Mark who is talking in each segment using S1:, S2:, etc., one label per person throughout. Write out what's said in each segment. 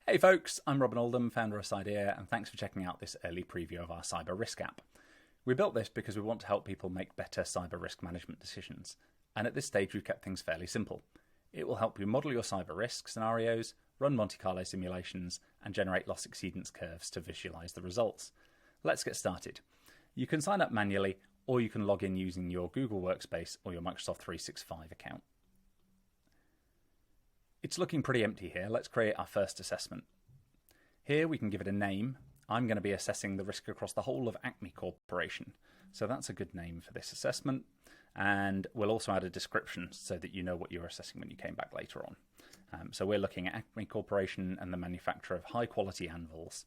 S1: Hey folks, I'm Robin Oldham, founder of Cydea, and thanks for checking out this early preview of our cyber risk app. We built this because we want to help people make better cyber risk management decisions, and at this stage we've kept things fairly simple. It will help you model your cyber risk scenarios, run Monte Carlo simulations, and generate loss exceedance curves to visualize the results. Let's get started. You can sign up manually, or you can log in using your Google Workspace or your Microsoft 365 account. It's looking pretty empty here. Let's create our first assessment. Here we can give it a name. I'm going to be assessing the risk across the whole of Acme Corporation. So that's a good name for this assessment. And we'll also add a description so that you know what you're assessing when you came back later on. So we're looking at Acme Corporation and the manufacture of high quality anvils.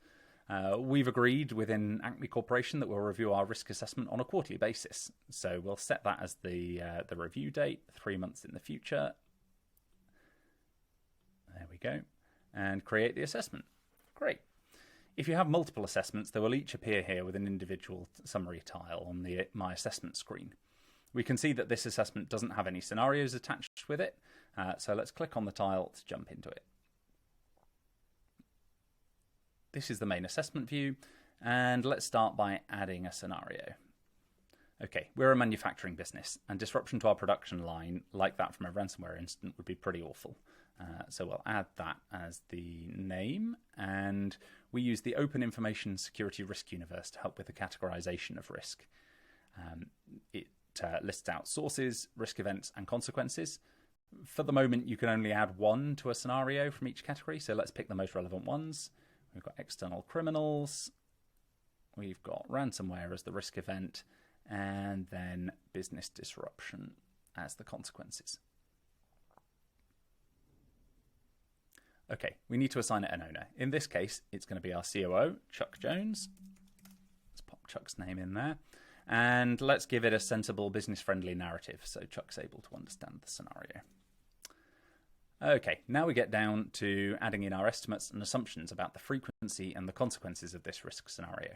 S1: We've agreed within Acme Corporation that we'll review our risk assessment on a quarterly basis. So we'll set that as the review date, 3 months in the future. There we go. And create the assessment. Great. If you have multiple assessments, they will each appear here with an individual summary tile on the My Assessment screen. We can see that this assessment doesn't have any scenarios attached with it, so let's click on the tile to jump into it. This is the main assessment view, and let's start by adding a scenario. Okay, we're a manufacturing business, and disruption to our production line, like that from a ransomware incident, would be pretty awful. So we'll add that as the name, and we use the Open Information Security Risk Universe to help with the categorization of risk. It lists out sources, risk events, and consequences. For the moment, you can only add one to a scenario from each category, so let's pick the most relevant ones. We've got external criminals, we've got ransomware as the risk event, and then business disruption as the consequences. Okay, we need to assign it an owner. In this case, it's going to be our COO, Chuck Jones. Let's pop Chuck's name in there. And let's give it a sensible, business-friendly narrative so Chuck's able to understand the scenario. Okay, now we get down to adding in our estimates and assumptions about the frequency and the consequences of this risk scenario.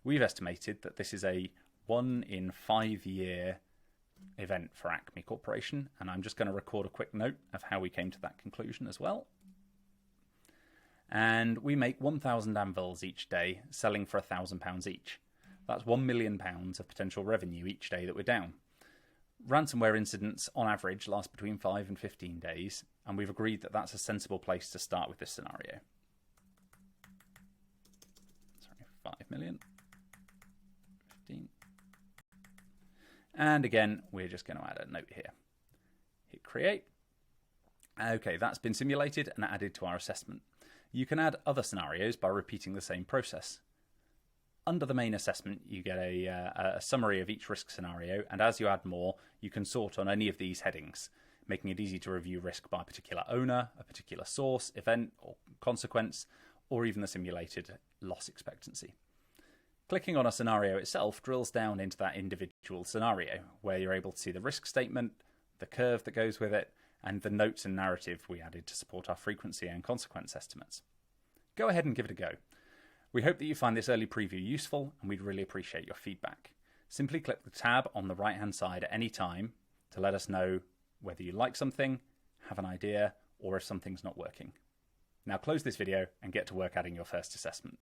S1: We've estimated that this is a 1 in 5 year event for Acme Corporation, and I'm just going to record a quick note of how we came to that conclusion as well. And we make 1,000 anvils each day, selling for £1,000 each. That's £1 million of potential revenue each day that we're down. Ransomware incidents, on average, last between 5 and 15 days, and we've agreed that that's a sensible place to start with this scenario. Sorry, 5 million. 15. And again, we're just going to add a note here. Hit create. Okay, that's been simulated and added to our assessment. You can add other scenarios by repeating the same process. Under the main assessment, you get a summary of each risk scenario, and as you add more, you can sort on any of these headings, making it easy to review risk by a particular owner, a particular source, event, or consequence, or even the simulated loss expectancy. Clicking on a scenario itself drills down into that individual scenario, where you're able to see the risk statement, the curve that goes with it, and the notes and narrative we added to support our frequency and consequence estimates. Go ahead and give it a go. We hope that you find this early preview useful, and we'd really appreciate your feedback. Simply click the tab on the right-hand side at any time to let us know whether you like something, have an idea, or if something's not working. Now close this video and get to work adding your first assessment.